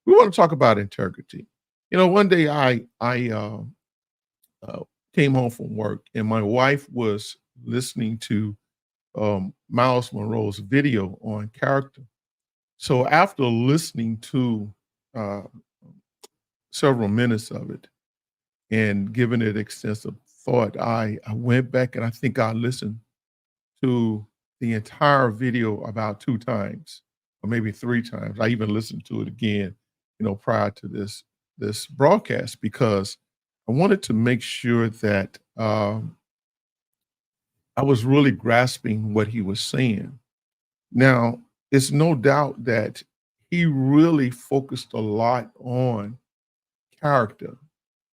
We want to talk about integrity. One day I came home from work and my wife was listening to Miles Monroe's video on character. So after listening to uh, several minutes of it and giving it extensive thought, I went back and I think I listened to the entire video about 2 times or maybe 3 times. I even listened to it again, prior to this broadcast because I wanted to make sure that, I was really grasping what he was saying. Now, it's no doubt that he really focused a lot on character,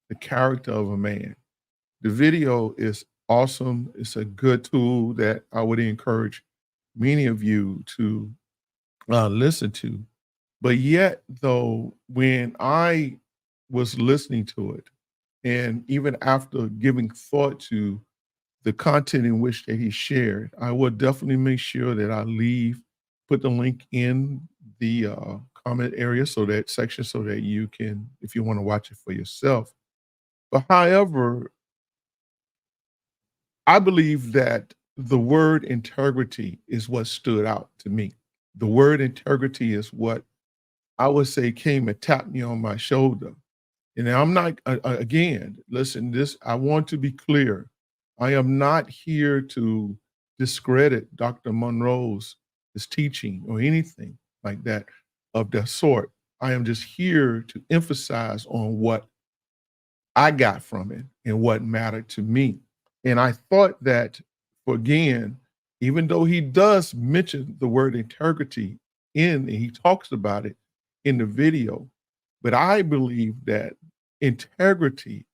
the character of a man. The video is awesome. It's a good tool that I would encourage many of you to listen to. But yet, though, when I was listening to it, and even after giving thought to the content in which that he shared, I will definitely make sure that put the link in the comment area so that section so that you can, if you want to watch it for yourself. But however, I believe that the word integrity is what stood out to me. The word integrity is what I would say came and tapped me on my shoulder. And I'm not, again, listen, I want to be clear. I am not here to discredit Dr. Monroe's his teaching or anything like that of that sort. I am just here to emphasize on what I got from it and what mattered to me. And I thought that, again, even though he does mention the word integrity and he talks about it in the video, but I believe that integrity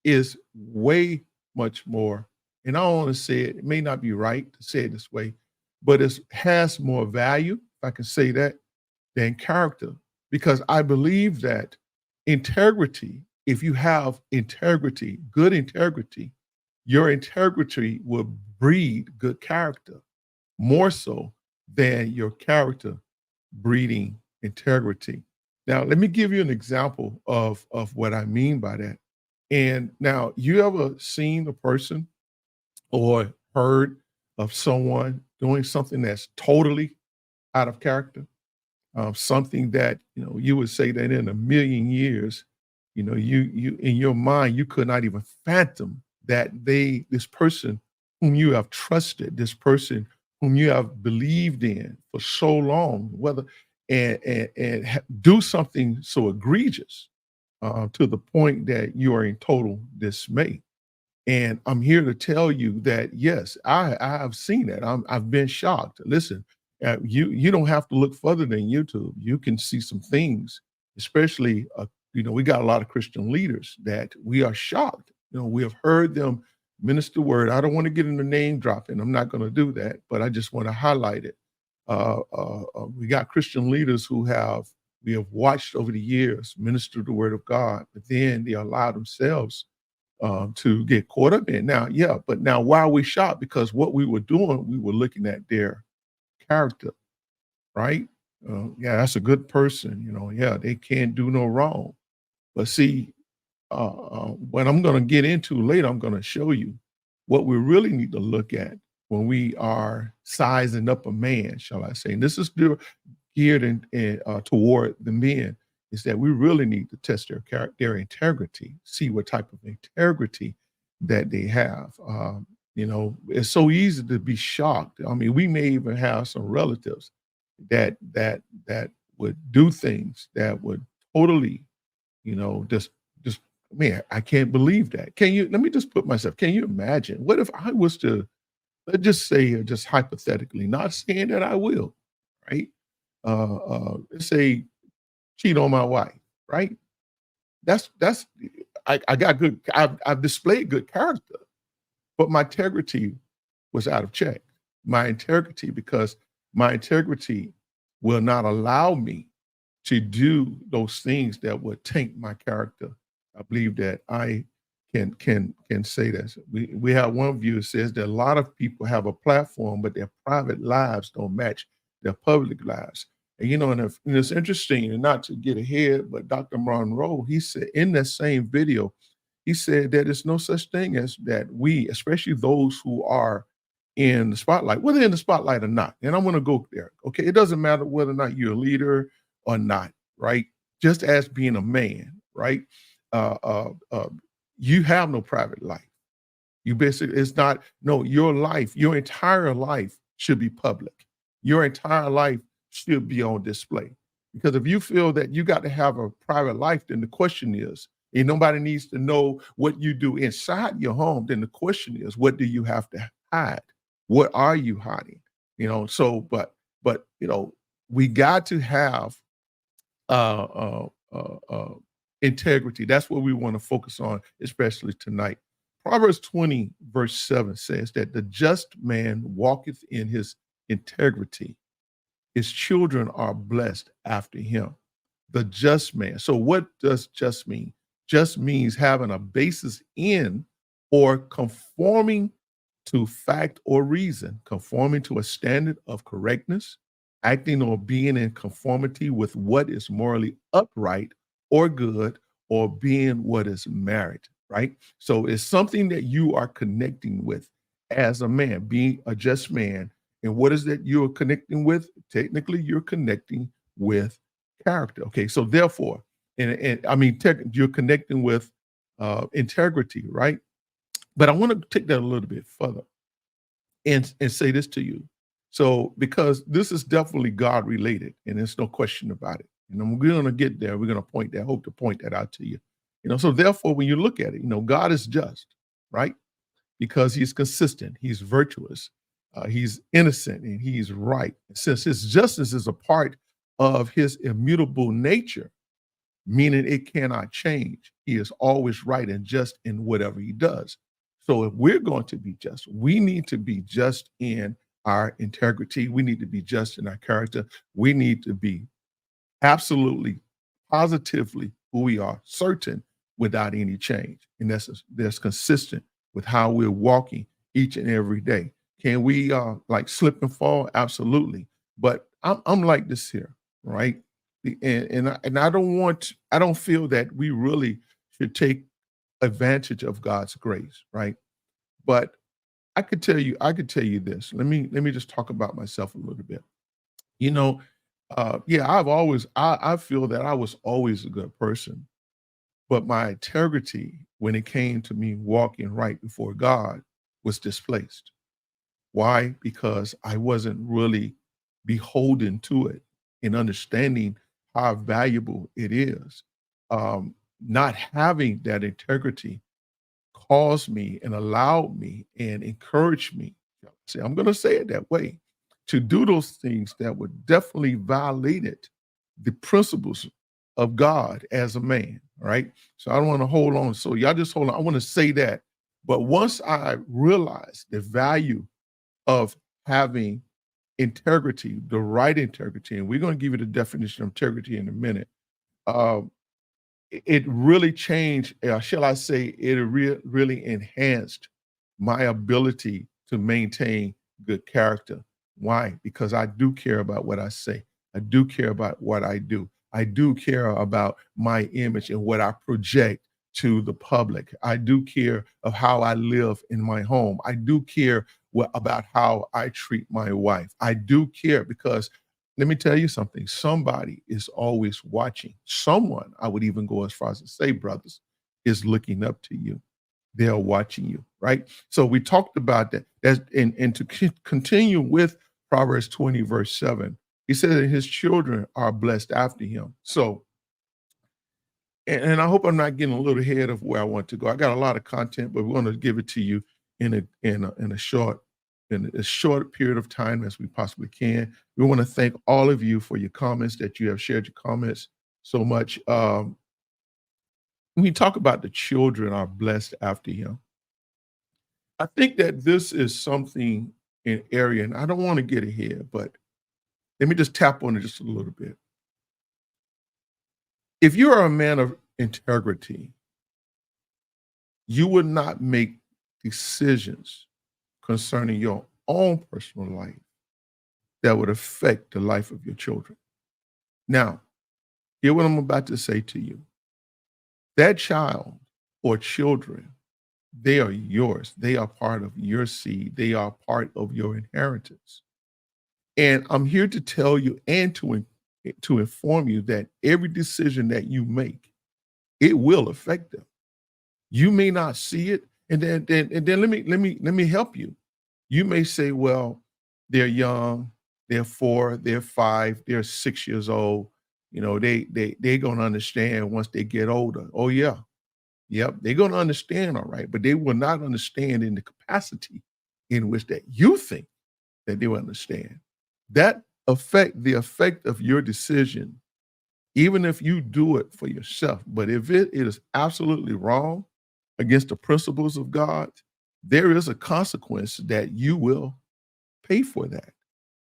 is way much more. And I don't want to say it, it may not be right to say it this way, but it has more value, if I can say that, than character. Because I believe that integrity, if you have integrity, good integrity, your integrity will breed good character more so than your character breeding integrity. Now, let me give you an example of what I mean by that. And now, you ever seen a person or heard of someone doing something that's totally out of character? Something that you would say that in a million years, you in your mind you could not even fathom that this person whom you have trusted, this person whom you have believed in for so long, whether do something so egregious to the point that you are in total dismay. And I'm here to tell you that yes, I have seen that. I've been shocked. Listen, you don't have to look further than YouTube. You can see some things, especially we got a lot of Christian leaders that we are shocked. We have heard them minister the word. I don't want to get into name dropping. I'm not going to do that, but I just want to highlight it. We got Christian leaders we have watched over the years minister the word of God, but then they allow themselves to get caught up in. Now, yeah, but now why are we shocked? Because what we were doing, we were looking at their character, right? Yeah, that's a good person. Yeah, they can't do no wrong. But see, what I'm going to get into later, I'm going to show you what we really need to look at when we are sizing up a man, shall I say. And this is geared toward the men, is that we really need to test their integrity, see what type of integrity that they have. It's so easy to be shocked. I mean, we may even have some relatives that would do things that would totally, just man, I can't believe that. Let me just put myself, can you imagine? What if I was to, let's just say, just hypothetically, not saying that I will, right? Let's say cheat on my wife, right? That's I got good. I've displayed good character, but my integrity was out of check. My integrity, because my integrity will not allow me to do those things that would taint my character. I believe that I can say this. We have one view that says that a lot of people have a platform, but their private lives don't match their public lives. And and it's interesting, and not to get ahead, but Dr. Monroe, he said in that same video, he said that there's no such thing as that we, especially those who are in the spotlight, whether in the spotlight or not. And I'm going to go there. Okay. It doesn't matter whether or not you're a leader or not, right? Just as being a man, right? Uh, uh, uh, you have no private life. You basically, it's not, no, your life, your entire life should be public. Your entire life should be on display. Because if you feel that you got to have a private life, then the question is, and nobody needs to know what you do inside your home, then the question is, what do you have to hide? What are you hiding? So, but, we got to have uh, uh, integrity. That's what we want to focus on, especially tonight. Proverbs 20, verse 7 says that the just man walketh in his integrity. His children are blessed after him. The just man. So, what does just mean? Just means having a basis in or conforming to fact or reason, conforming to a standard of correctness, acting or being in conformity with what is morally upright or good, or being what is merit, right? So it's something that you are connecting with as a man, being a just man. And what is that you're connecting with? Technically, you're connecting with character. Okay, so therefore, and I mean, you're connecting with integrity, right? But I want to take that a little bit further and say this to you. So, because this is definitely God related, and there's no question about it. And we're going to get there. We're going to hope to point that out to you. So therefore, when you look at it, God is just, right? Because he's consistent, he's virtuous, he's innocent, and he's right. Since his justice is a part of his immutable nature, meaning it cannot change. He is always right and just in whatever he does. So if we're going to be just, we need to be just in our integrity. We need to be just in our character. We need to be absolutely, positively who we are, certain without any change. And that's consistent with how we're walking each and every day. Can we like slip and fall? Absolutely. But I'm like this here, right? And I don't feel that we really should take advantage of God's grace, right? But I could tell you this. Let me just talk about myself a little bit. You know, yeah, I feel that I was always a good person, but my integrity when it came to me walking right before God was displaced. Why? Because I wasn't really beholden to it and understanding how valuable it is. Not having that integrity caused me and allowed me and encouraged me. See, I'm going to say it that way, to do those things that would definitely violated the principles of God as a man. All right. So I don't want to hold on. So y'all just hold on. I want to say that. But once I realized the value of having integrity, the right integrity, and we're going to give you the definition of integrity in a minute. Uh, it really changed, shall I say, it really enhanced my ability to maintain good character. Why? Because I do care about what I say. I do care about what I do. I do care about my image and what I project to the public. I do care of how I live in my home. I do care about how I treat my wife. I do care because let me tell you something. Somebody is always watching. Someone, I would even go as far as to say, brothers, is looking up to you. They're watching you, right? So we talked about that. And to continue with Proverbs 20, verse 7, he said that his children are blessed after him. So, and I hope I'm not getting a little ahead of where I want to go. I got a lot of content, but we want to give it to you in a short period of time as we possibly can. We want to thank all of you for your comments, that you have shared your comments so much. When we talk about the children are blessed after him, I think that this is something in area, and I don't want to get ahead, but let me just tap on it just a little bit. If you are a man of integrity, you would not make decisions concerning your own personal life that would affect the life of your children. Now, hear what I'm about to say to you. That child or children, they are yours. They are part of your seed. They are part of your inheritance. And I'm here to tell you and to inform you that every decision that you make, it will affect them. You may not see it, and then let me help you. You may say, well, they're young, they're 4, they're 5, they're 6 years old. They're gonna understand once they get older. Oh yeah, yep, they're gonna understand, all right, but they will not understand in the capacity in which that you think that they will understand. That the effect of your decision, even if you do it for yourself, but if it is absolutely wrong against the principles of God, there is a consequence that you will pay for that.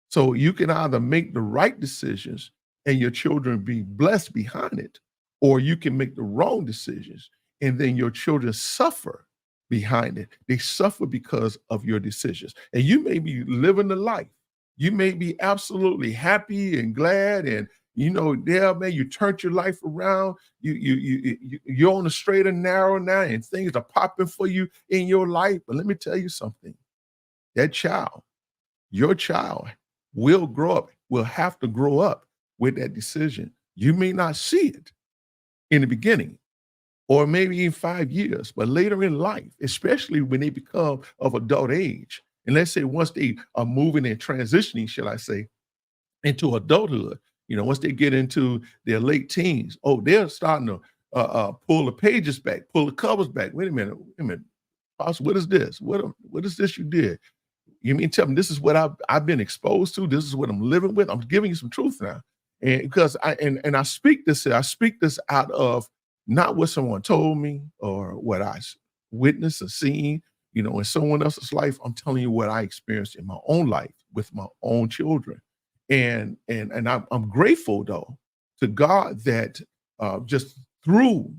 So you can either make the right decisions and your children be blessed behind it, or you can make the wrong decisions and then your children suffer behind it. They suffer because of your decisions. And you may be living the life. You may be absolutely happy and glad and yeah, man, you turned your life around. You're on the straight and narrow now, and things are popping for you in your life. But let me tell you something. That child, your child, will have to grow up with that decision. You may not see it in the beginning, or maybe in 5 years, but later in life, especially when they become of adult age, and let's say once they are moving and transitioning, shall I say, into adulthood, once they get into their late teens, oh, they're starting to pull the pages back, pull the covers back. Wait a minute, Pastor, what is this? What is this you did? You mean tell me this is what I've been exposed to? This is what I'm living with. I'm giving you some truth now, and because I speak this out of not what someone told me or what I witnessed or seen, in someone else's life. I'm telling you what I experienced in my own life with my own children, and I'm grateful though to God that just through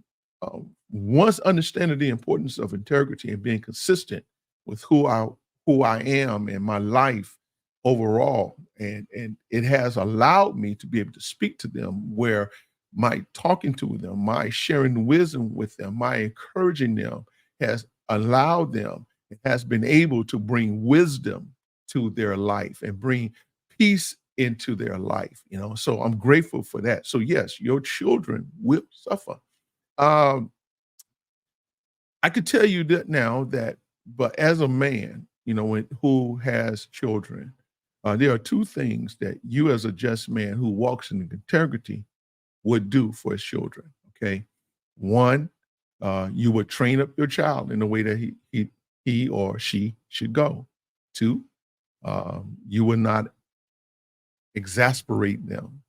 once understanding the importance of integrity and being consistent with who I am in my life overall. And it has allowed me to be able to speak to them where my talking to them, my sharing wisdom with them, my encouraging them has allowed them, it has been able to bring wisdom to their life and bring peace into their life. So I'm grateful for that. So yes, your children will suffer. Um, I could tell you that now that, but as a man, who has children, there are two things that you, as a just man who walks in integrity, would do for his children. Okay, one, you would train up your child in the way that he or she should go. Two, you would not exasperate them.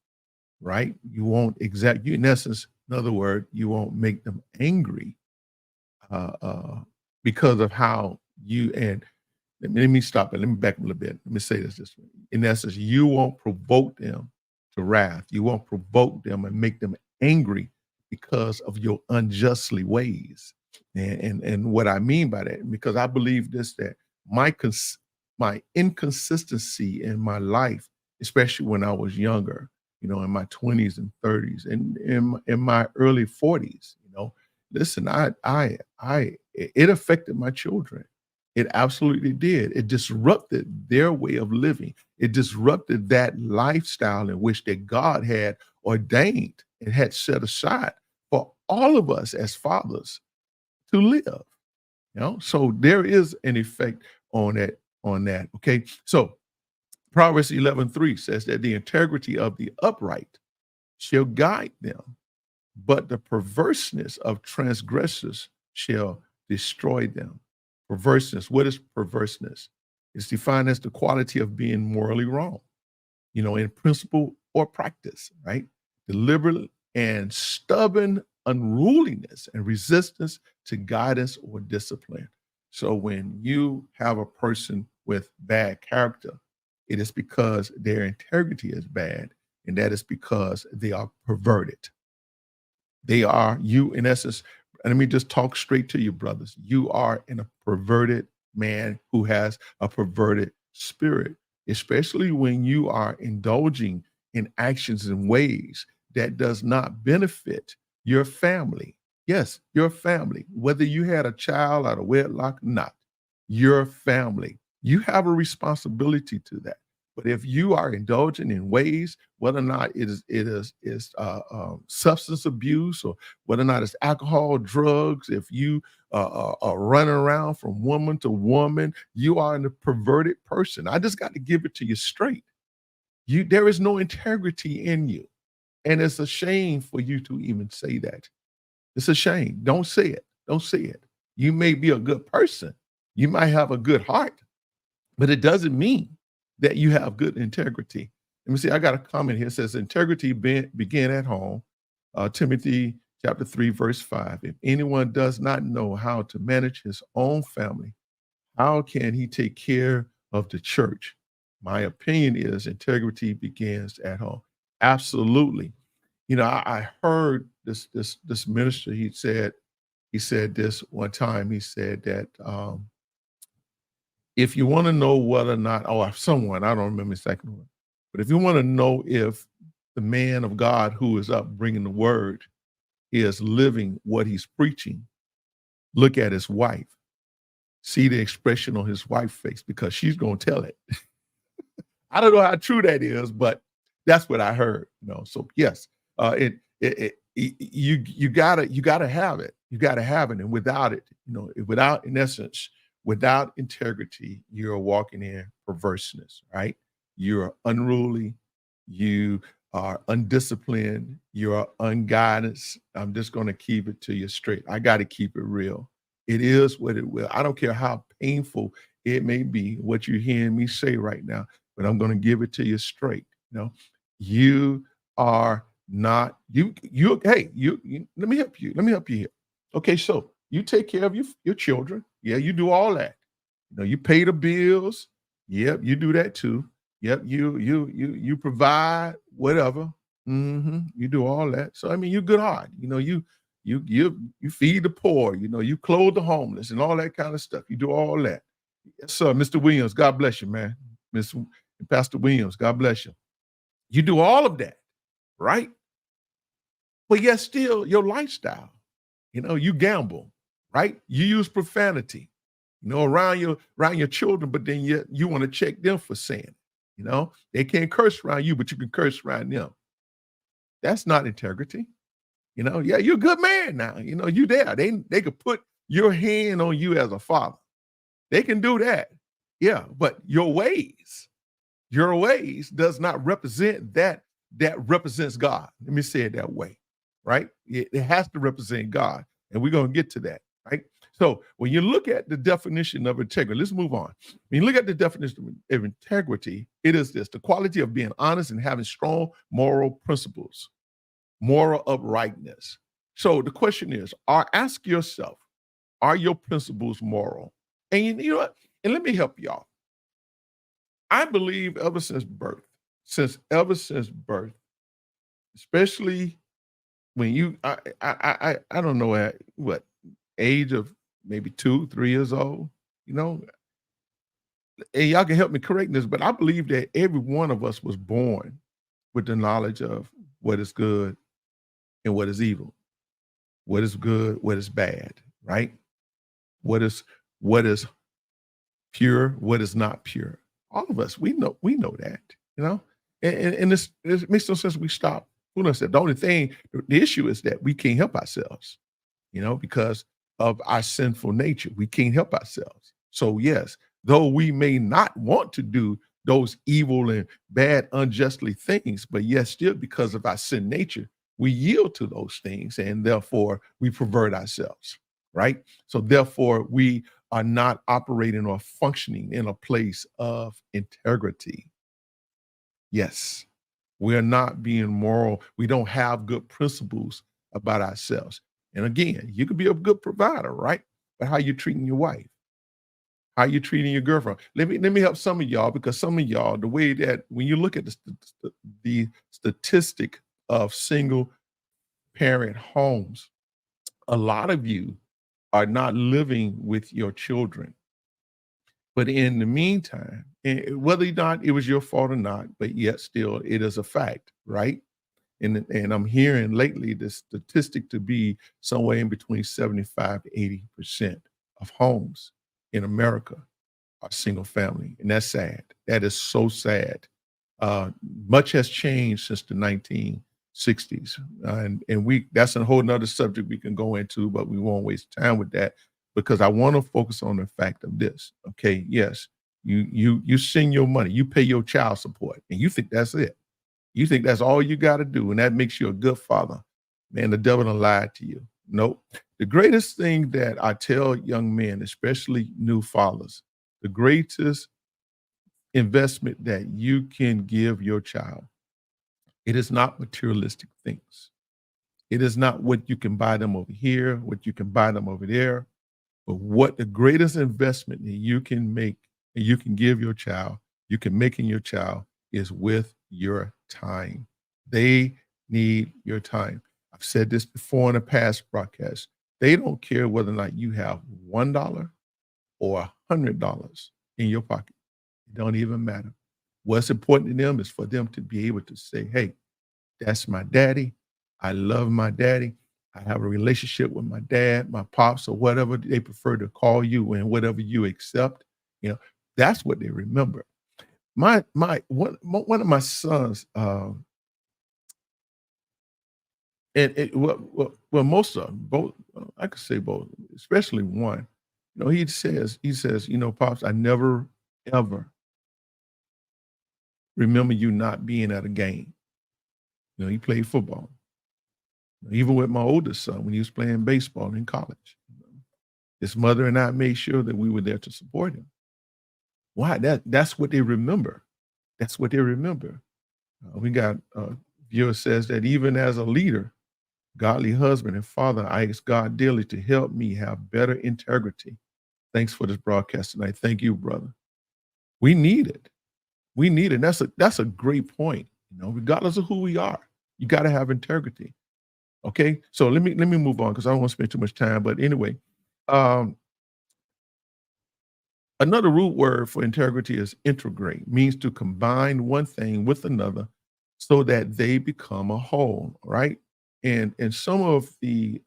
Right? You won't you, in essence, in other words, you won't make them angry uh, uh, because of how you and let me stop it. Let me back up a little bit. Let me say this way. In essence, you won't provoke them to wrath. You won't provoke them and make them angry because of your unjustly ways. And what I mean by that, because I believe this, that my inconsistency in my life, especially when I was younger, in my 20s and 30s and in my early 40s, listen, it affected my children. It absolutely did. It disrupted their way of living. It disrupted that lifestyle in which that God had ordained and had set aside for all of us as fathers to live. So there is an effect on that. Okay. So Proverbs 11:3 says that the integrity of the upright shall guide them, but the perverseness of transgressors shall destroy them. Perverseness. What is perverseness? It's defined as the quality of being morally wrong, in principle or practice, right? Deliberate and stubborn unruliness and resistance to guidance or discipline. So when you have a person with bad character, it is because their integrity is bad, and that is because they are perverted. They are, you, in essence, and let me just talk straight to you, brothers. You are in a perverted man who has a perverted spirit, especially when you are indulging in actions and ways that does not benefit your family. Yes, your family, whether you had a child out of wedlock or not, your family. You have a responsibility to that. But if you are indulging in ways, whether or not it is substance abuse, or whether or not it's alcohol, drugs, if you are running around from woman to woman, you are a perverted person. I just got to give it to you straight. There is no integrity in you, and it's a shame for you to even say that. It's a shame. Don't say it. Don't say it. You may be a good person. You might have a good heart, but it doesn't mean that you have good integrity. Let me see. I got a comment here. It says integrity begin at home. Timothy chapter 3, verse 5. If anyone does not know how to manage his own family, how can he take care of the church? My opinion is integrity begins at home. Absolutely. You know, I heard this minister. He said this one time. He said that if you want to know whether or not, or someone, I don't remember the second one, but if you want to know if the man of God who is up bringing the word is living what he's preaching, look at his wife. See the expression on his wife's face, because she's going to tell it. I don't know how true that is, but that's what I heard. So yes, you gotta have it. You gotta have it, and without it, without, in essence, without integrity, you're walking in perverseness, right? You're unruly. You are undisciplined. You're unguided. I'm just going to keep it to you straight. I got to keep it real. It is what it will. I don't care how painful it may be, what you're hearing me say right now, but I'm going to give it to you straight. You are not hey, let me help you. Let me help you here. Okay, so you take care of your children. Yeah, you do all that. You pay the bills. Yep, you do that too. Yep, you provide whatever. You do all that. So I mean, you're good heart. You feed the poor. You clothe the homeless and all that kind of stuff. You do all that. Yes, sir, Mr. Williams. God bless you, man. Pastor Williams. God bless you. You do all of that, right? But yet still your lifestyle. You gamble, right? You use profanity, around your children, but then you want to check them for sin. They can't curse around you, but you can curse around them. That's not integrity. Yeah, you're a good man now. You there. They could put your hand on you as a father. They can do that. Yeah, but your ways does not represent that represents God. Let me say it that way, right? It has to represent God, and we're going to get to that, right? So when you look at the definition of integrity, let's move on. When you look at the definition of integrity, it is this: the quality of being honest and having strong moral principles, moral uprightness. So the question is, ask yourself, are your principles moral? And you know what? And let me help y'all. I believe ever since birth, especially when I don't know at what age of maybe 2, 3 years old, and y'all can help me correct this, but I believe that every one of us was born with the knowledge of what is good and what is evil, what is good, what is bad, right? What is pure, what is not pure. All of us, we know that, and it makes no sense we stop fooling ourselves. The only thing, the issue is that we can't help ourselves, because of our sinful nature. We can't help ourselves. So yes, though we may not want to do those evil and bad, unjustly things, but yes, still because of our sin nature, we yield to those things, and therefore we pervert ourselves, right? So therefore we are not operating or functioning in a place of integrity. Yes, we're not being moral. We don't have good principles about ourselves. And again, you could be a good provider, right? But how you treating your wife? How you treating your girlfriend? Let me help some of y'all, because some of y'all, the way that when you look at the statistic of single parent homes, a lot of you are not living with your children. But in the meantime, And whether or not it was your fault or not, but yet still it is a fact, right? And I'm hearing lately the statistic to be somewhere in between 75 to 80% of homes in America are single family, and that's sad. That is so sad. Uh, Much has changed since the 1960s, and we that's a whole nother subject we can go into, but we won't waste time with that because I want to focus on the fact of this. Okay, yes, you send your money, you pay your child support, and you think that's it. You think that's all you got to do, and that makes you a good father. Man, the devil done lied to you. Nope. The greatest thing that I tell young men, especially new fathers, the greatest investment that you can give your child, it is not materialistic things. It is not what you can buy them over here, what you can buy them over there, but what the greatest investment that you can make and you can give your child, you can make in your child is with your time. They need your time. I've said this before in a past broadcast. They don't care whether or not you have $1 or $100 in your pocket. It don't even matter. What's important to them is for them to be able to say, hey, that's my daddy. I love my daddy. I have a relationship with my dad, my pops, or whatever they prefer to call you and whatever you accept. You know, that's what they remember. One of my sons, well, most of them, both, I could say both, especially one. You know, he says, pops, I never ever remember you not being at a game. You know, he played football. Even with my oldest son, when he was playing baseball in college, his mother and I made sure that we were there to support him. Why? That's what they remember. That's what they remember. We got viewer says that even as a leader, godly husband and father, I ask God daily to help me have better integrity. Thanks for this broadcast tonight. Thank you, brother. We need it. We need it. That's a great point. You know, regardless of who we are, you got to have integrity. Okay, so let me move on because I don't want to spend too much time. But anyway, um, another root word for integrity is integrate, means to combine one thing with another so that they become a whole, right? And some of the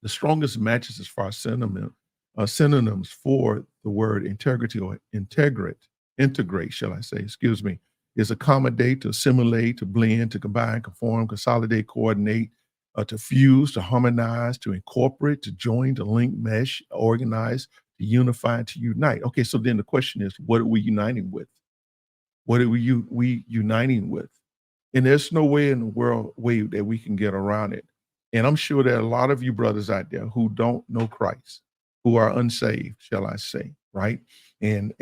strongest matches as far as synonyms for the word integrity or integrate, shall I say, excuse me, is accommodate, to assimilate, to blend, to combine, conform, consolidate, coordinate, to fuse, to harmonize, to incorporate, to join, to link, mesh, organize, to unify, to unite. Okay, so then the question is, what are we uniting with? What are we uniting with? And there's no way in the way that we can get around it. And I'm sure there are a lot of you brothers out there who don't know Christ, who are unsaved, shall I say, right? And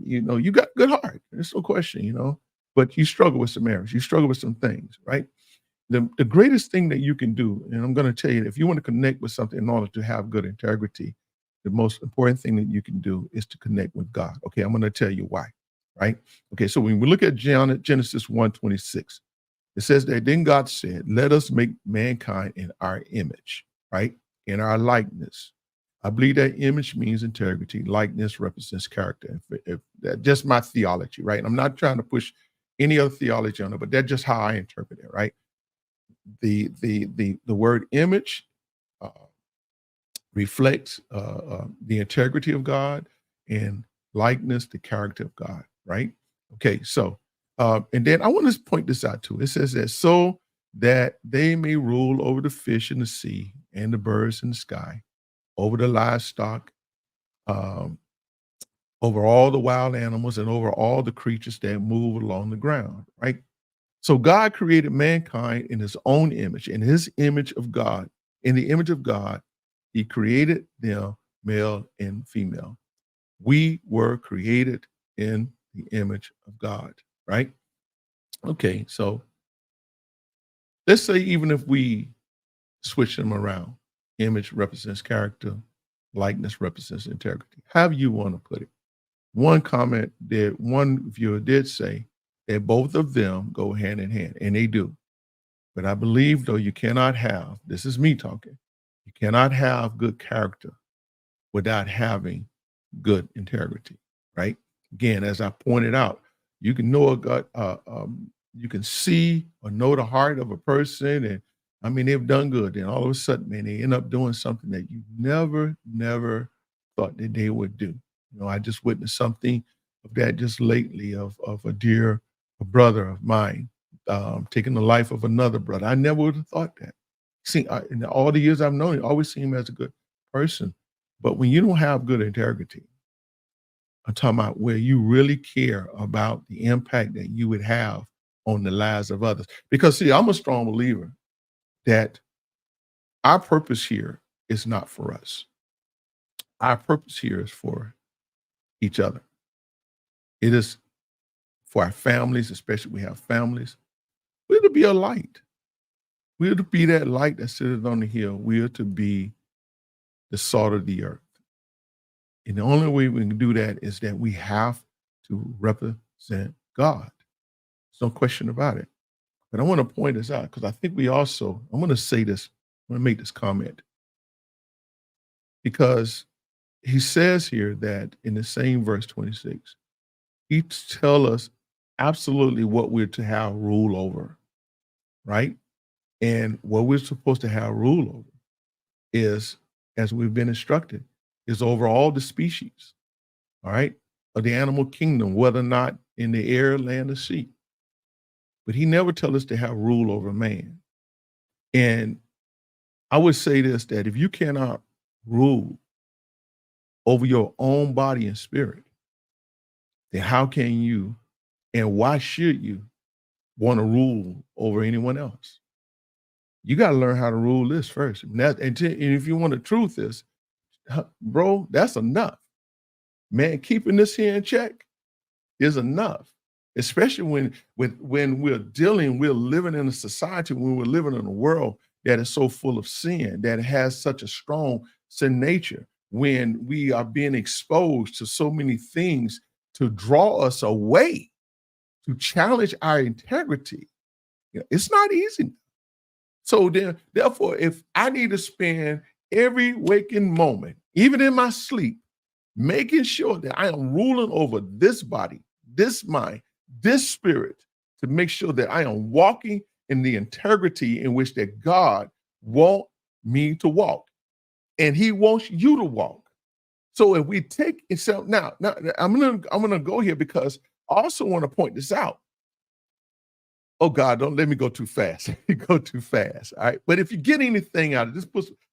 you got good heart. There's no question, but you struggle with some areas. You struggle with some things, right? The greatest thing that you can do, and I'm going to tell you, if you want to connect with something in order to have good integrity, the most important thing that you can do is to connect with God. Okay, I'm going to tell you why, right? Okay, so when we look at Genesis 1:26, it says that then God said, let us make mankind in our image, right? In our likeness. I believe that image means integrity. Likeness represents character. If that's just my theology, right? I'm not trying to push any other theology on it, but that's just how I interpret it, right? The word image uh, reflects the integrity of God, and likeness, the character of God, right? Okay, so and then I want to point this out too. It says that so that they may rule over the fish in the sea and the birds in the sky, over the livestock, um, over all the wild animals, and over all the creatures that move along the ground, right? So God created mankind in his own image, in his image of God. In the image of God, he created them male and female. We were created in the image of God, right? Okay, so let's say even if we switch them around, image represents character, likeness represents integrity. However you want to put it. One viewer did say that both of them go hand in hand, and they do. But I believe, though, you cannot have, this is me talking, you cannot have good character without having good integrity, right? Again, as I pointed out, you can know a God, you can see or know the heart of a person, and I mean, they've done good. Then all of a sudden, man, they end up doing something that you never thought that they would do. You know, I just witnessed something of that just lately of a dear brother of mine taking the life of another brother. I never would have thought that. See, in all the years I've known him, I always seen him as a good person. But when you don't have good integrity, I'm talking about where you really care about the impact that you would have on the lives of others. Because see, I'm a strong believer that our purpose here is not for us. Our purpose here is for each other. It is for our families, especially we have families. We're to be a light. We're to be that light that sitteth on the hill. We are to be the salt of the earth. And the only way we can do that is that we have to represent God. There's no question about it. But I want to point this out because I think we also, I'm going to say this, I'm going to make this comment. Because he says here that in the same verse 26, he tells us absolutely what we're to have rule over, right? And what we're supposed to have rule over is, as we've been instructed, is over all the species, all right, of the animal kingdom, whether or not in the air, land, or sea. But he never tells us to have rule over man. And I would say this, that if you cannot rule over your own body and spirit, then how can you and why should you want to rule over anyone else? You got to learn how to rule this first. And if you want the truth is, bro, that's enough. Man, keeping this here in check is enough. Especially when we're living in a society, when we're living in a world that is so full of sin, that has such a strong sin nature, when we are being exposed to so many things to draw us away, to challenge our integrity. You know, it's not easy. So therefore, if I need to spend every waking moment, even in my sleep, making sure that I am ruling over this body, this mind, this spirit, to make sure that I am walking in the integrity in which that God wants me to walk, and He wants you to walk. So if we take it, so now I'm gonna go here because I also want to point this out. Oh God, don't let me go too fast. Go too fast. All right. But if you get anything out of this,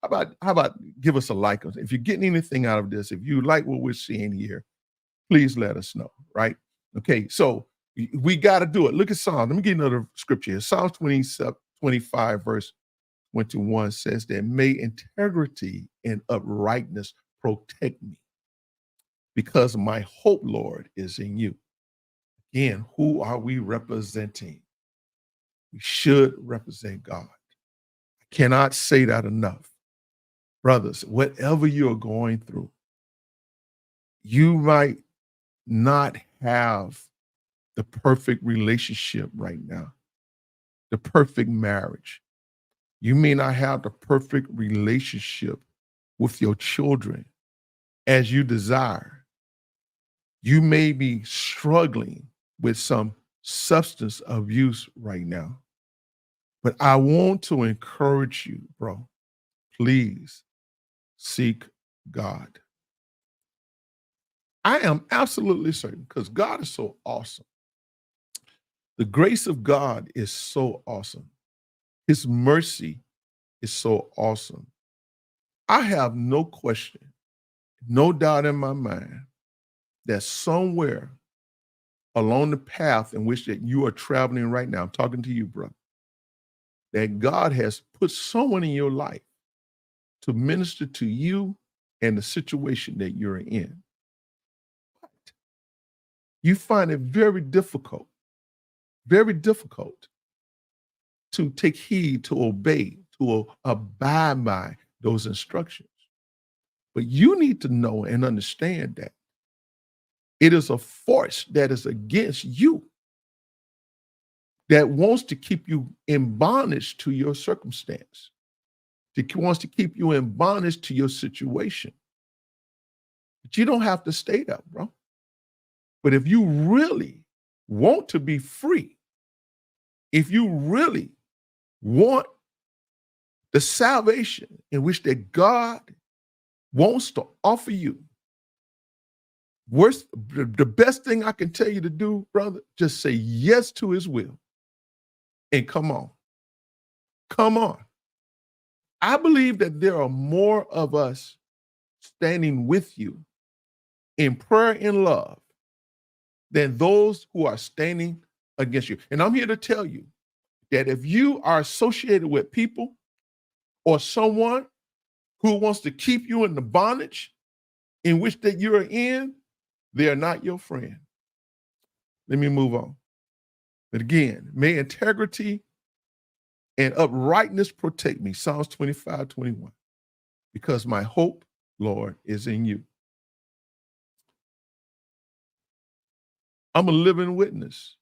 how about give us a like? If you're getting anything out of this, if you like what we're seeing here, please let us know. Right. Okay. So we got to do it. Look at Psalms. Let me give you another scripture here. Psalms 25, verse 21 says that may integrity and uprightness protect me because my hope, Lord, is in you. Again, who are we representing? We should represent God. I cannot say that enough. Brothers, whatever you're going through, you might not have the perfect relationship right now, the perfect marriage. You may not have the perfect relationship with your children as you desire. You may be struggling with some substance abuse right now. But I want to encourage you, bro, please seek God. I am absolutely certain because God is so awesome. The grace of God is so awesome. His mercy is so awesome. I have no question, no doubt in my mind that somewhere along the path in which that you are traveling right now, I'm talking to you, brother, that God has put someone in your life to minister to you and the situation that you're in. But you find it very difficult to take heed, to obey, to abide by those instructions. But you need to know and understand that it is a force that is against you that wants to keep you in bondage to your circumstance, that wants to keep you in bondage to your situation. But you don't have to stay there, bro. But if you really want to be free, if you really want the salvation in which that God wants to offer you, the best thing I can tell you to do, brother, just say yes to his will and come on. Come on. I believe that there are more of us standing with you in prayer and love than those who are standing against you. And I'm here to tell you that if you are associated with people or someone who wants to keep you in the bondage in which that you're in, they are not your friend. Let me move on. But again, may integrity and uprightness protect me. Psalms 25:21. Because my hope, Lord, is in you. I'm a living witness.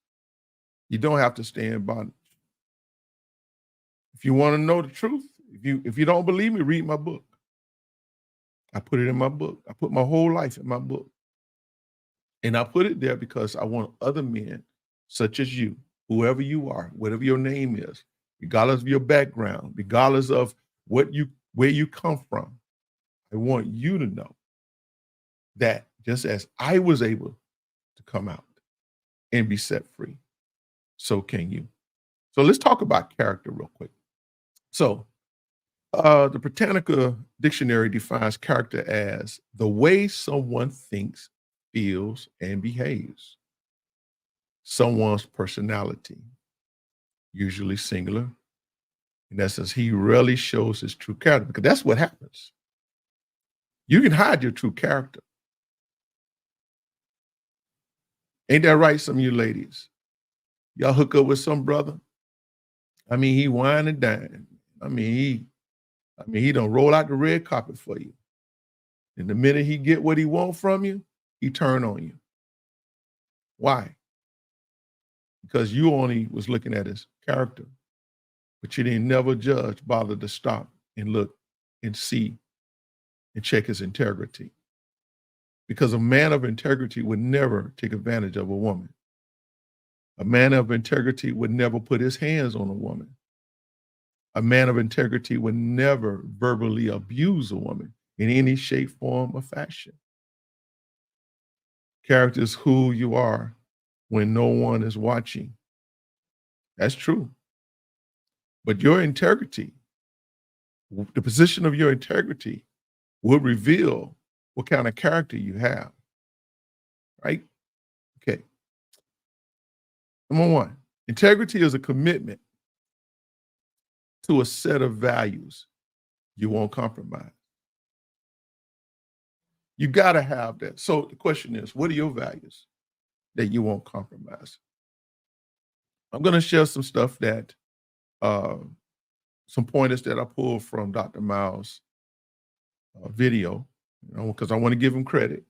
You don't have to stay in bondage. If you want to know the truth, if you don't believe me, read my book. I put it in my book. I put my whole life in my book. And I put it there because I want other men such as you, whoever you are, whatever your name is, regardless of your background, regardless of where you come from, I want you to know that just as I was able to come out and be set free, so can you. So let's talk about character real quick. So the Britannica Dictionary defines character as the way someone thinks, feels, and behaves. Someone's personality, usually singular. In essence, he rarely shows his true character because that's what happens. You can hide your true character. Ain't that right, some of you ladies? Y'all hook up with some brother. I mean, he wine and dine. I mean, he don't roll out the red carpet for you. And the minute he get what he want from you, he turn on you. Why? Because you only was looking at his character, but you didn't never bother to stop and look and see and check his integrity. Because a man of integrity would never take advantage of a woman. A man of integrity would never put his hands on a woman. A man of integrity would never verbally abuse a woman in any shape, form, or fashion. Character is who you are when no one is watching. That's true. But your integrity, the position of your integrity will reveal what kind of character you have, right? Okay. Number one, integrity is a commitment to a set of values you won't compromise. You got to have that. So the question is, what are your values that you won't compromise? I'm going to share some stuff that, some pointers that I pulled from Dr. Miles' video, because I want to give him credit.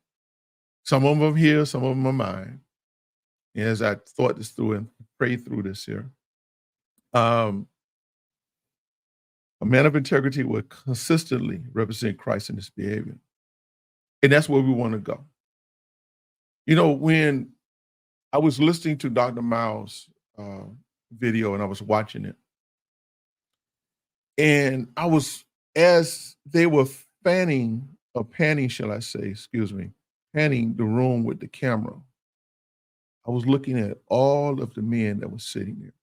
Some of them are here, some of them are mine. And as I thought this through and prayed through this here, a man of integrity will consistently represent Christ in his behavior. And that's where we want to go. You know, when I was listening to Dr. Miles' video and I was watching it, and I was, as they were panning, shall I say, panning the room with the camera, I was looking at all of the men that were sitting there.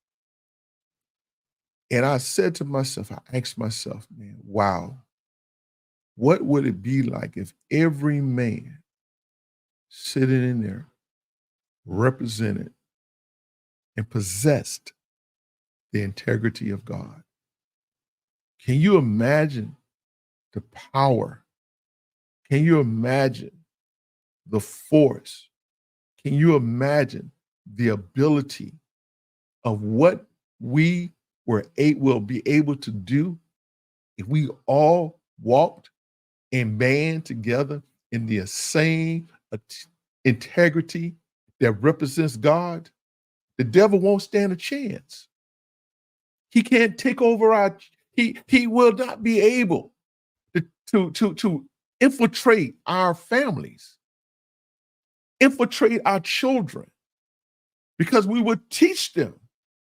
And I said to myself, I asked myself, man, wow, what would it be like if every man sitting in there represented and possessed the integrity of God? Can you imagine the power? Can you imagine the force? Can you imagine the ability of what we will be able to do if we all walked and band together in the same integrity that represents God? The devil won't stand a chance. He can't take over he will not be able to infiltrate our families. infiltrate our children, because we would teach them,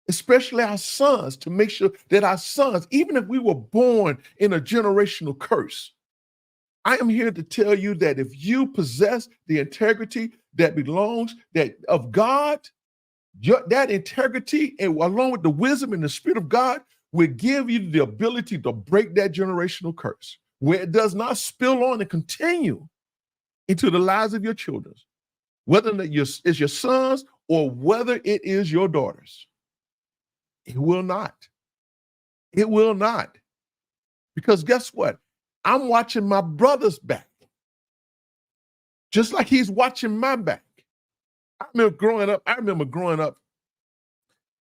especially our sons, to make sure that our sons, even if we were born in a generational curse, I am here to tell you that if you possess the integrity that belongs that of God, that integrity, and along with the wisdom and the Spirit of God, will give you the ability to break that generational curse, where it does not spill on and continue into the lives of your children, whether it's your sons or whether it is your daughters. It will not. It will not. Because guess what? I'm watching my brother's back, just like he's watching my back. I remember growing up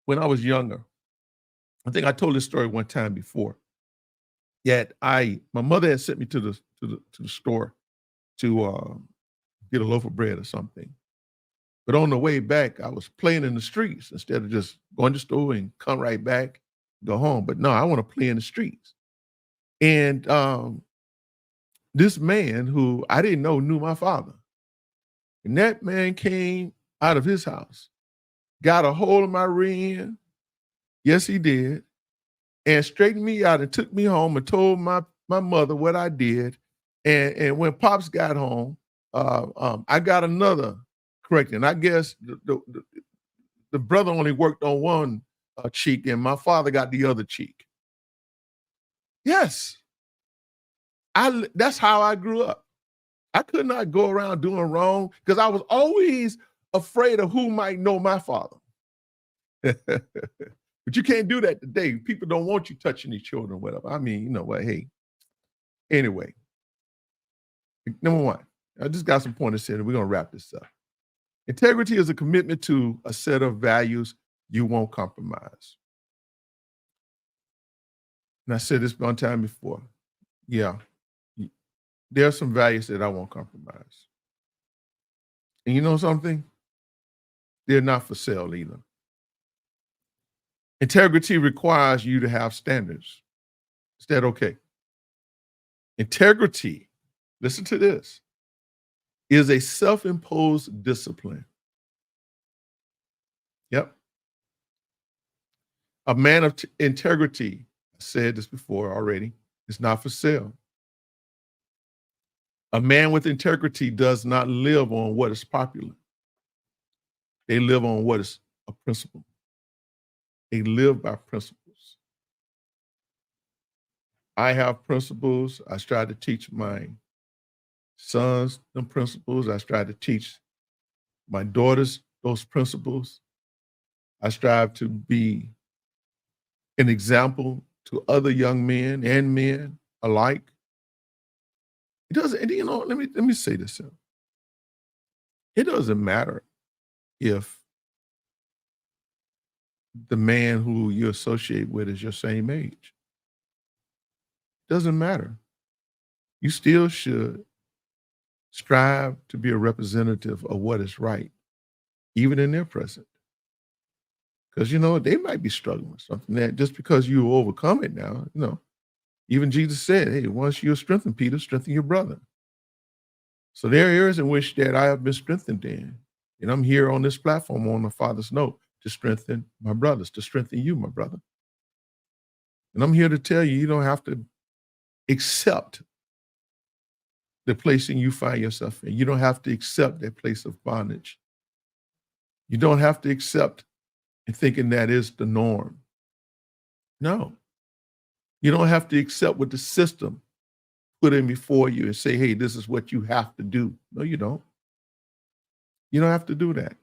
when I was younger. I think I told this story one time before. Yet my mother had sent me to the store to get a loaf of bread or something. But on the way back, I was playing in the streets instead of just going to the store and come right back, go home. But no, I want to play in the streets. And this man who I didn't know knew my father. And that man came out of his house, got a hold of my rear end. Yes, he did. And straightened me out and took me home and told my mother what I did. And when Pops got home, I got another correction. I guess the brother only worked on one cheek and my father got the other cheek. Yes. That's how I grew up. I could not go around doing wrong because I was always afraid of who might know my father. But you can't do that today. People don't want you touching these children, whatever. I mean, you know what? Hey, anyway, number one, I just got some pointers here, and we're going to wrap this up. Integrity is a commitment to a set of values you won't compromise. And I said this one time before. Yeah, there are some values that I won't compromise. And you know something? They're not for sale either. Integrity requires you to have standards. Is that okay? Integrity, listen to this, is a self-imposed discipline. Yep. A man of integrity, I said this before already, is not for sale. A man with integrity does not live on what is popular. They live on what is a principle. They live by principles. I have principles. I try to teach my sons them principles. I try to teach my daughters those principles. I strive to be an example to other young men and men alike. It doesn't, you know, let me say this. It doesn't matter if the man who you associate with is your same age. Doesn't matter. You still should strive to be a representative of what is right, even in their present. Because, you know, they might be struggling with something that just because you overcome it now, you know, even Jesus said, hey, once you're strengthened, Peter, strengthen your brother. So there are areas in which that I have been strengthened in. And I'm here on this platform on the Father's Note to strengthen my brothers, to strengthen you, my brother. And I'm here to tell you, you don't have to accept the placing you find yourself in. You don't have to accept that place of bondage. You don't have to accept and thinking that is the norm. No. You don't have to accept what the system put in before you and say, hey, this is what you have to do. No, you don't. You don't have to do that.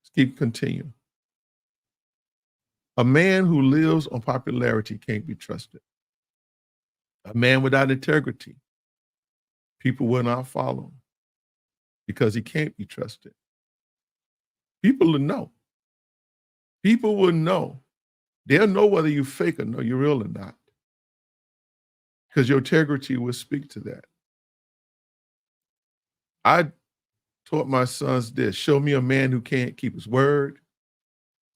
Let's keep continuing. A man who lives on popularity can't be trusted. A man without integrity, people will not follow because he can't be trusted. People will know. People will know. They'll know whether you fake or no, you're real or not. Because your integrity will speak to that. I taught my sons this: show me a man who can't keep his word,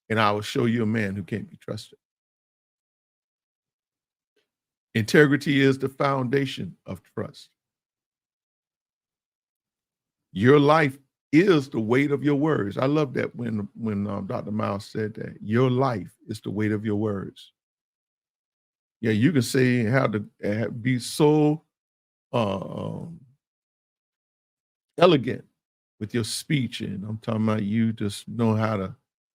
and I will show you a man who can't be trusted. Integrity is the foundation of trust. Your life is the weight of your words. I love that when Dr. Miles said that. Your life is the weight of your words. Yeah, you can say how to be so um, elegant with your speech, and I'm talking about you just know how to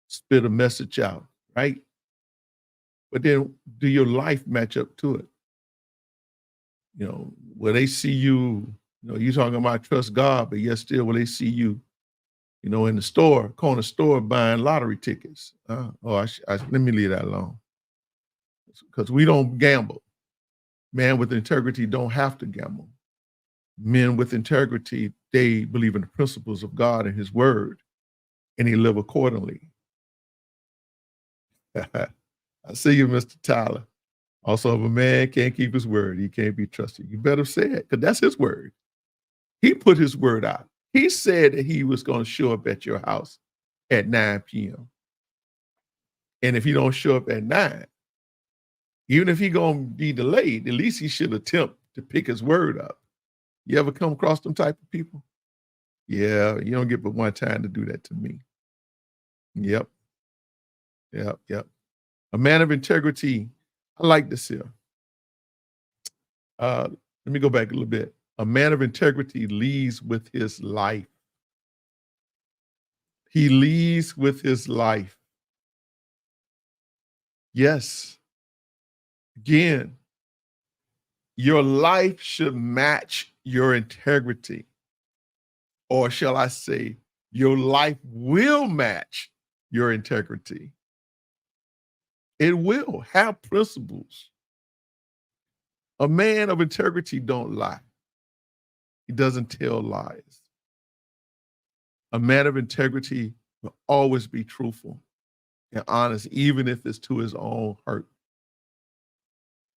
spit a message out, right? But then do your life match up to it? You know, where they see you, you talking about trust God, but yet still will they see you, in the store, corner store buying lottery tickets. Let me leave that alone. Because we don't gamble. Man with integrity don't have to gamble. Men with integrity, they believe in the principles of God and his word, and they live accordingly. I see you, Mr. Tyler. Also, if a man can't keep his word, he can't be trusted. You better say it, because that's his word. He put his word out. He said that he was going to show up at your house at 9 p.m. And if he don't show up at 9, even if he going to be delayed, at least he should attempt to pick his word up. You ever come across them type of people? Yeah, you don't get but one time to do that to me. Yep. A man of integrity, I like this here. Let me go back a little bit. A man of integrity leads with his life. He leads with his life. Yes. Again, your life should match your integrity. Or shall I say, your life will match your integrity. It will have principles. A man of integrity don't lie. He doesn't tell lies. A man of integrity will always be truthful and honest, even if it's to his own hurt.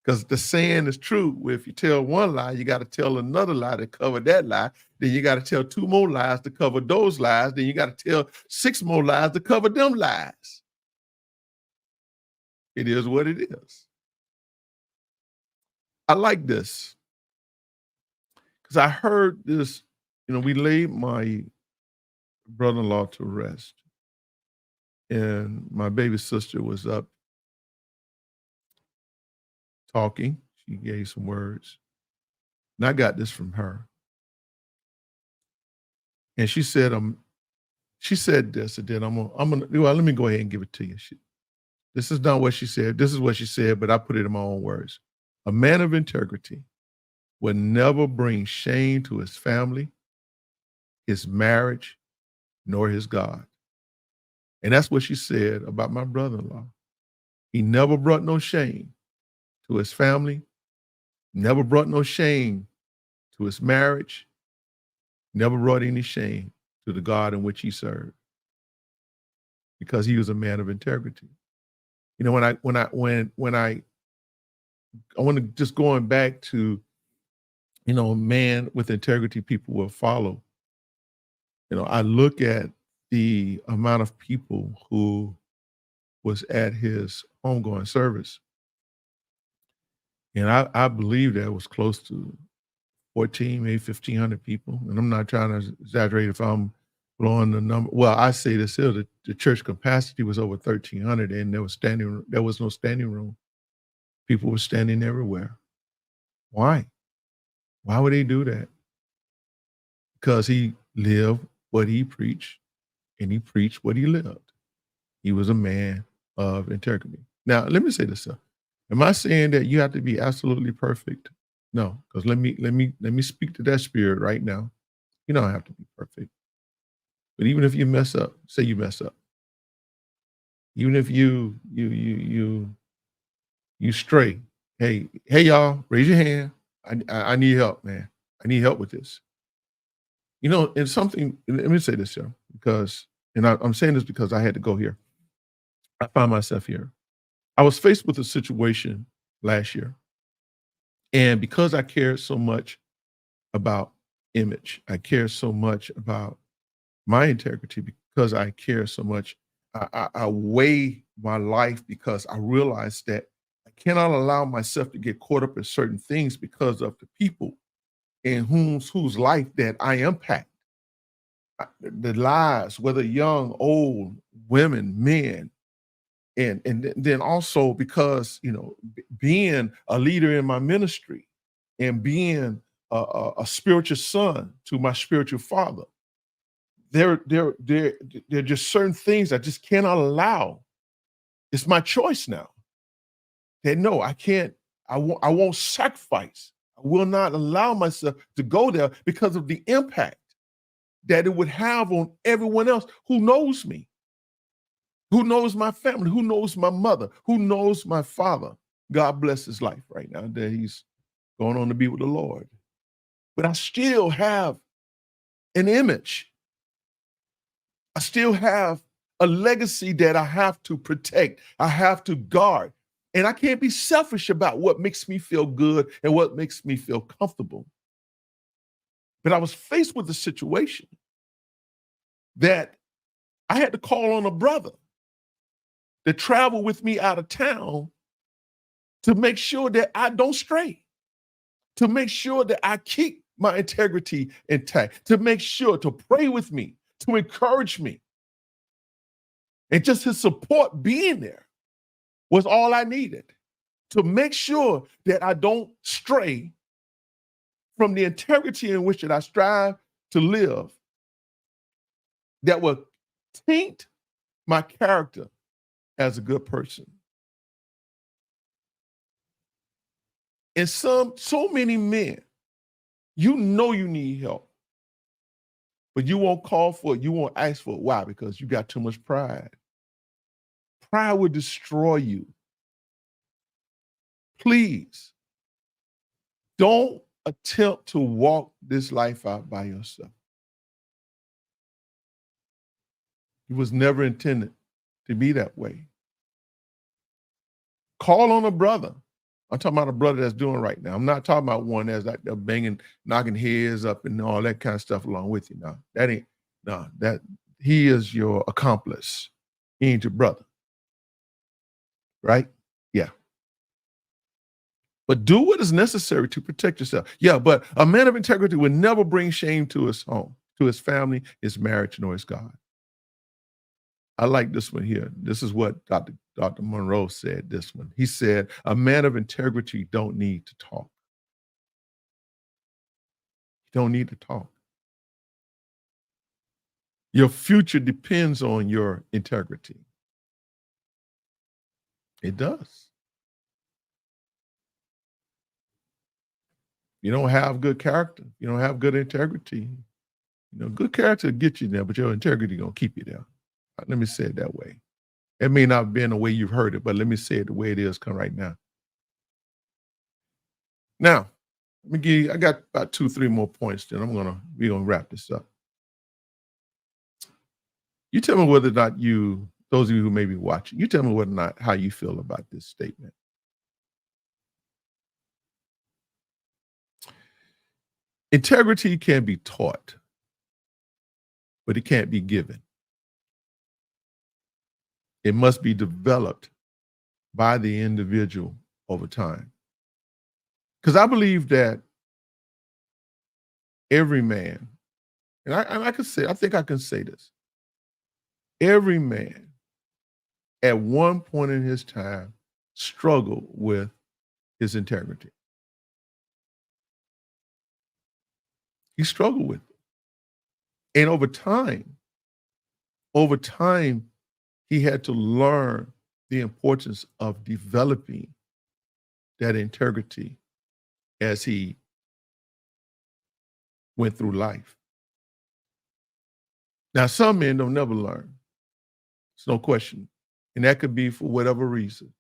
Because the saying is true. If you tell one lie, you got to tell another lie to cover that lie. Then you got to tell 2 more lies to cover those lies. Then you got to tell 6 more lies to cover them lies. It is what it is. I like this because I heard this, we laid my brother-in-law to rest, and my baby sister was up talking. She gave some words, and I got this from her. And she said this, and then let me go ahead and give it to you. This is not what she said. This is what she said, but I put it in my own words. A man of integrity will never bring shame to his family, his marriage, nor his God. And that's what she said about my brother-in-law. He never brought no shame to his family, never brought no shame to his marriage, never brought any shame to the God in which he served, because he was a man of integrity. When I want to just going back to, a man with integrity people will follow. I look at the amount of people who was at his homegoing service. And I believe there was close to 14, maybe 1,500 people. And I'm not trying to exaggerate if I'm blowing the number. Well, I say this here, the church capacity was over 1,300, and there was no standing room. People were standing everywhere. Why? Why would they do that? Because he lived what he preached, and he preached what he lived. He was a man of integrity. Now, let me say this, sir. Am I saying that you have to be absolutely perfect? No, because let me speak to that spirit right now. You don't have to be perfect. But even if you mess up, say you mess up. Even if you stray. Hey y'all, raise your hand. I need help, man. I need help with this. And something, let me say this here, because, and I'm saying this because I had to go here. I found myself here. I was faced with a situation last year. And because I cared so much about image, I care so much about my integrity, because I care so much, I weigh my life, because I realized that I cannot allow myself to get caught up in certain things because of the people in whose life that I impact. The lives, whether young, old, women, men, and then also because being a leader in my ministry and being a spiritual son to my spiritual father, there are just certain things I just cannot allow. It's my choice now. That no, I can't. I won't sacrifice. I will not allow myself to go there because of the impact that it would have on everyone else who knows me, who knows my family, who knows my mother, who knows my father. God bless his life right now that he's going on to be with the Lord. But I still have an image. I still have a legacy that I have to protect. I have to guard. And I can't be selfish about what makes me feel good and what makes me feel comfortable. But I was faced with a situation that I had to call on a brother to travel with me out of town to make sure that I don't stray, to make sure that I keep my integrity intact, to make sure to pray with me, to encourage me. And just his support being there was all I needed to make sure that I don't stray from the integrity in which that I strive to live that will taint my character as a good person. And so many men, you need help, but you won't call for it. You won't ask for it. Why? Because you got too much pride. Pride will destroy you. Please don't attempt to walk this life out by yourself. It was never intended to be that way. Call on a brother. I'm talking about a brother that's doing right now. I'm not talking about one that's like banging, knocking heads up and all that kind of stuff along with you. No, that ain't, no, that he is your accomplice. He ain't your brother. Right? Yeah. But do what is necessary to protect yourself. Yeah, but a man of integrity would never bring shame to his home, to his family, his marriage, nor his God. I like this one here. This is what Dr. Monroe said, this one. He said, a man of integrity don't need to talk. You don't need to talk. Your future depends on your integrity. It does. You don't have good character. You don't have good integrity. Good character will get you there, but your integrity gonna keep you there. Let me say it that way. It may not have been the way you've heard it, but let me say it the way it is come right now. Now, let me give you, I got about 2-3 more points, then we're gonna wrap this up. You tell me whether or not those of you who may be watching, you tell me whether or not how you feel about this statement. Integrity can be taught, but it can't be given. It must be developed by the individual over time. Because I believe that every man, and I can say, I think I can say this, every man at one point in his time struggled with his integrity. He struggled with it. And over time, he had to learn the importance of developing that integrity as he went through life. Now, some men don't never learn. It's no question. And that could be for whatever reason.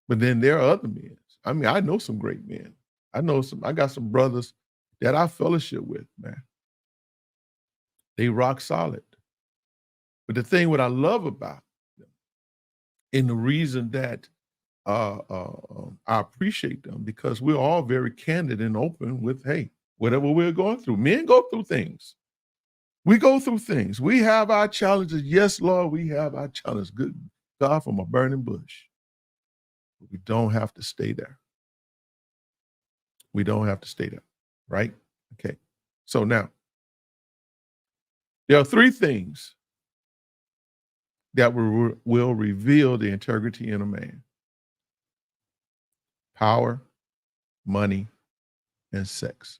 But then there are other men. I mean, I know some great men. I got some brothers that I fellowship with, man. They rock solid. But the thing what I love about them, and the reason that I appreciate them, because we're all very candid and open with, hey, whatever we're going through. Men go through things. We go through things. We have our challenges. Yes, Lord, we have our challenges. Good God, from a burning bush. But we don't have to stay there. We don't have to stay there, right? Okay. So now, There are three things that will reveal the integrity in a man: power, money, and sex.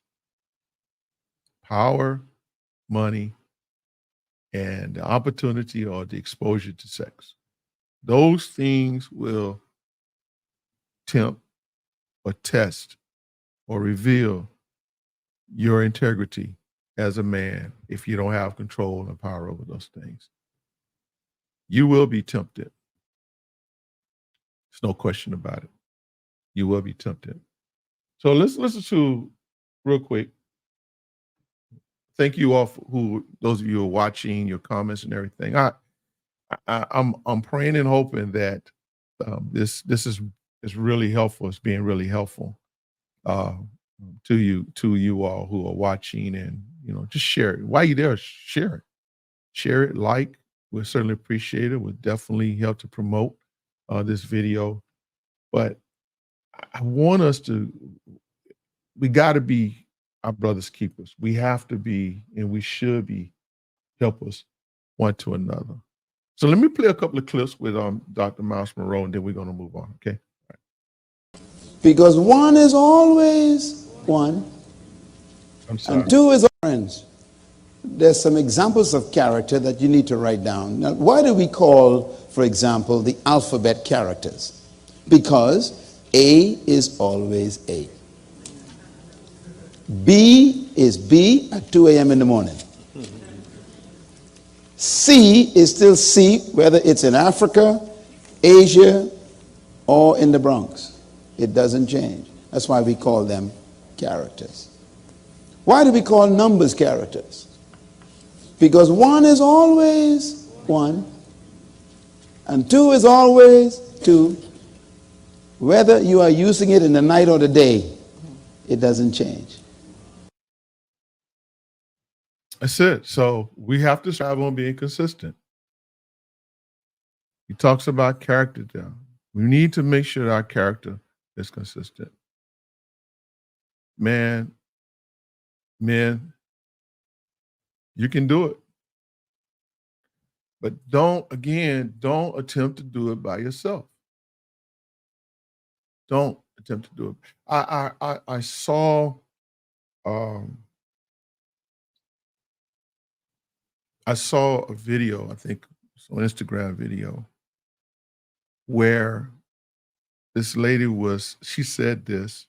Power, money, and the opportunity or the exposure to sex. Those things will tempt or test or reveal your integrity as a man if you don't have control and power over those things. You will be tempted. There's no question about it. You will be tempted. So let's listen to, real quick. Thank you all for those of you who are watching, your comments and everything. I'm praying and hoping that this is really helpful. It's being really helpful uh, to you all who are watching, and just share it. While you're there, share it, like. We'll certainly appreciate it. We'll definitely help to promote this video. But I want us to, we got to be our brother's keepers. We have to be, and we should be helpers one to another. So let me play a couple of clips with Dr. Myles Munroe, and then we're going to move on, okay? Because one is always one, and two is friends. There's some examples of character that you need to write down. Now, why do we call, for example, the alphabet characters? Because A is always A. B is B at 2 a.m. in the morning. C is still C, whether it's in Africa, Asia, or in the Bronx. It doesn't change. That's why we call them characters. Why do we call numbers characters? Because one is always one, and two is always two. Whether you are using it in the night or the day, it doesn't change. That's it. So we have to strive on being consistent. He talks about character down. We need to make sure that our character is consistent. Men, you can do it. But don't attempt to do it by yourself. Don't attempt to do it. I saw a video, I think it's an Instagram video, where this lady she said this,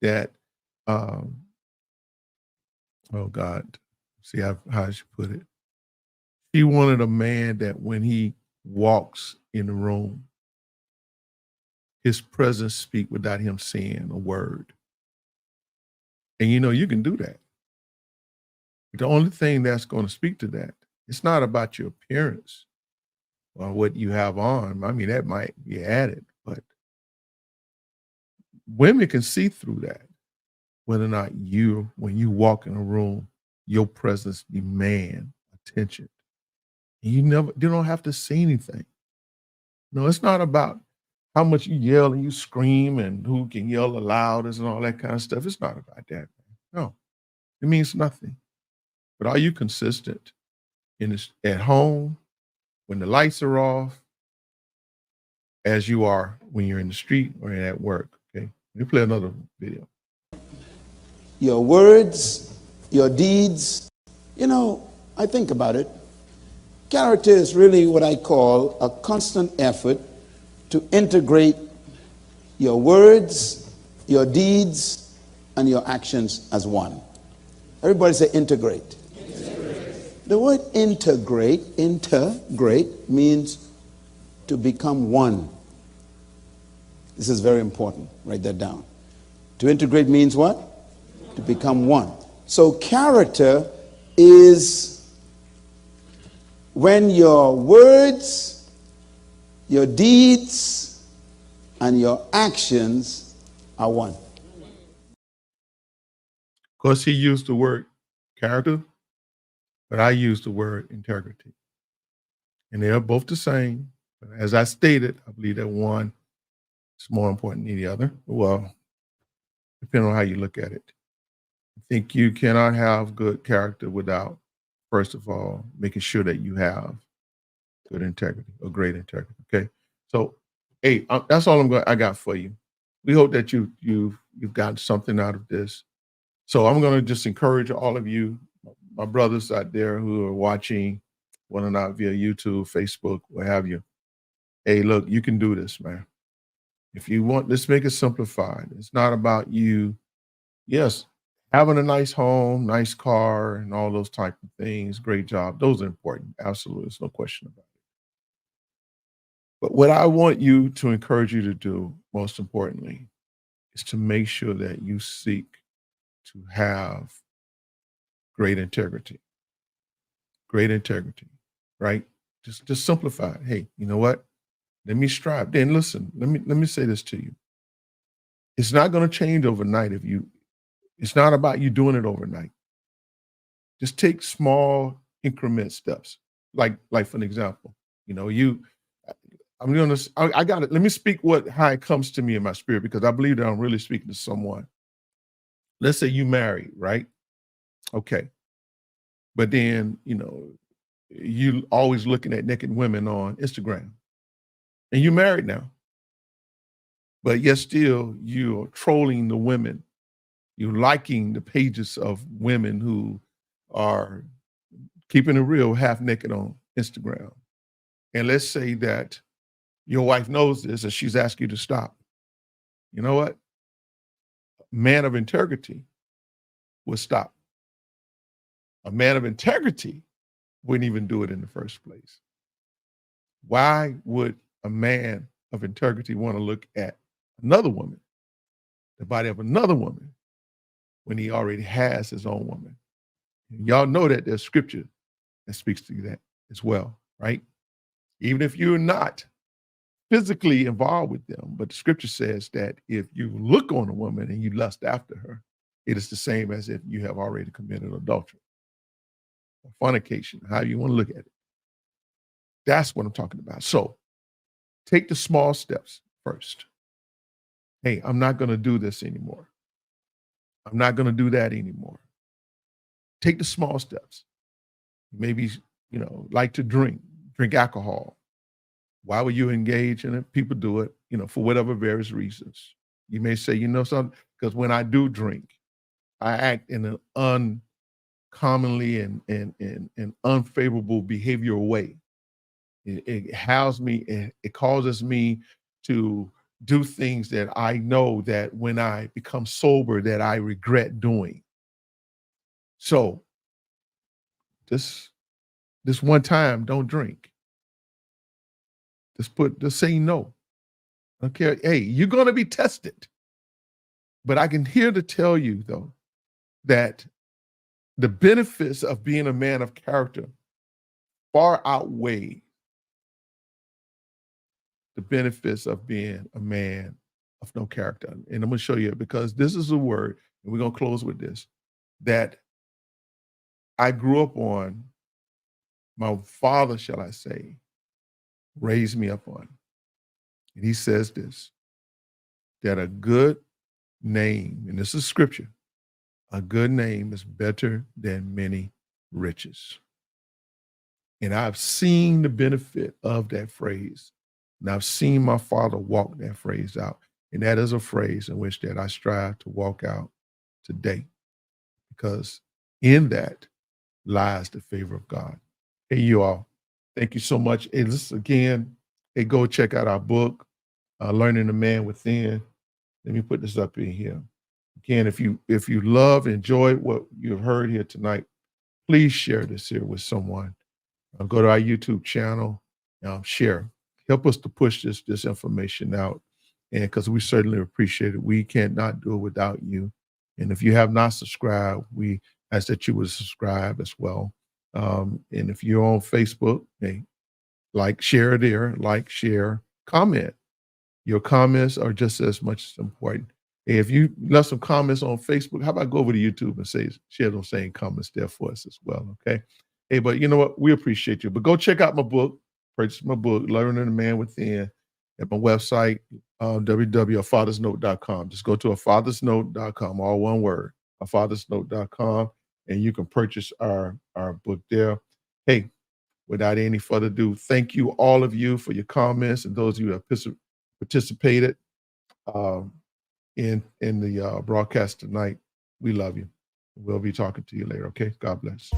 that, oh God, see how she put it. She wanted a man that when he walks in the room, his presence speak without him saying a word. And you can do that. The only thing that's going to speak to that, it's not about your appearance or what you have on. I mean, that might be added, but women can see through that, whether or not when you walk in a room, your presence demand attention. You don't have to say anything. No, it's not about how much you yell and you scream and who can yell the loudest and all that kind of stuff. It's not about that. No, it means nothing. But are you consistent at home, when the lights are off, as you are when you're in the street or at work? Okay, let me play another video. Your words, your deeds, I think about it. Character is really what I call a constant effort to integrate your words, your deeds, and your actions as one. Everybody say integrate. Integrate. The word integrate means to become one. This is very important. Write that down. To integrate means what? To become one. So character is when your words, your deeds, and your actions are one. Of course, he used the word character, but I use the word integrity. And they are both the same. But as I stated, I believe that one is more important than the other. Well, depending on how you look at it. I think you cannot have good character without first of all, making sure that you have good integrity or great integrity. Okay. So, hey, that's all I got for you. We hope that you've gotten something out of this. So I'm going to just encourage all of you, my brothers out there who are watching, whether or not via YouTube, Facebook, what have you. Hey, look, you can do this, man. If you want, let's make it simplified. It's not about you, yes, having a nice home, nice car, and all those type of things. Great job. Those are important. Absolutely. There's no question about it. But what I want you to encourage you to do, most importantly, is to make sure that you seek to have great integrity. Great integrity, right? Just simplify it. Hey, you know what? Let me strive. Then listen, let me say this to you. It's not going to change overnight it's not about you doing it overnight. Just take small increment steps. Like for an example, I got it. Let me speak how it comes to me in my spirit, because I believe that I'm really speaking to someone. Let's say you married, right? Okay. But then, you always looking at naked women on Instagram, and you're married now, but yet still you're trolling the women. You're liking the pages of women who are keeping it real, half naked on Instagram. And let's say that your wife knows this and she's asked you to stop. You know what? Man of integrity would stop. A man of integrity wouldn't even do it in the first place. Why would a man of integrity want to look at another woman, the body of another woman, when he already has his own woman? And y'all know that there's scripture that speaks to that as well, right? Even if you're not physically involved with them, but the scripture says that if you look on a woman and you lust after her, it is the same as if you have already committed adultery or fornication, however you want to look at it. That's what I'm talking about. So take the small steps first. Hey, I'm not going to do this anymore. I'm not going to do that anymore. Take the small steps. Maybe, like to drink alcohol. Why would you engage in it? People do it, for whatever various reasons. You may say, something, because when I do drink, I act in an uncommonly and unfavorable behavioral way. It has me, it causes me to do things that I know that when I become sober that I regret doing. So this one time, don't drink. Just say no. Okay, hey, you're going to be tested. But I can here to tell you, though, that the benefits of being a man of character far outweigh the benefits of being a man of no character. And I'm going to show you, because this is a word, and we're going to close with this, that I grew up on. My father, shall I say, raised me up on. And he says this, that a good name, and this is scripture, a good name is better than many riches. And I've seen the benefit of that phrase. And I've seen my father walk that phrase out. And that is a phrase in which that I strive to walk out today, because in that lies the favor of God. Hey, you all, thank you so much. Hey, listen again, hey, go check out our book, Learning the Man Within. Let me put this up in here. Again, if you love, enjoy what you've heard here tonight, please share this here with someone. Go to our YouTube channel, share. Help us to push this information out, and because we certainly appreciate it. We cannot do it without you. And if you have not subscribed, we ask that you would subscribe as well. And if you're on Facebook, hey, share there, share, comment. Your comments are just as much as important. Hey, if you left some comments on Facebook, how about go over to YouTube and share those same comments there for us as well, okay? Hey, but you know what? We appreciate you. But go check out my book, purchase my book, Learning the Man Within, at my website, www.afathersnote.com. Just go to afathersnote.com, all one word, afathersnote.com. and you can purchase our book there. Hey, without any further ado, thank you, all of you, for your comments and those of you who have participated in the broadcast tonight. We love you. We'll be talking to you later. Okay. God bless.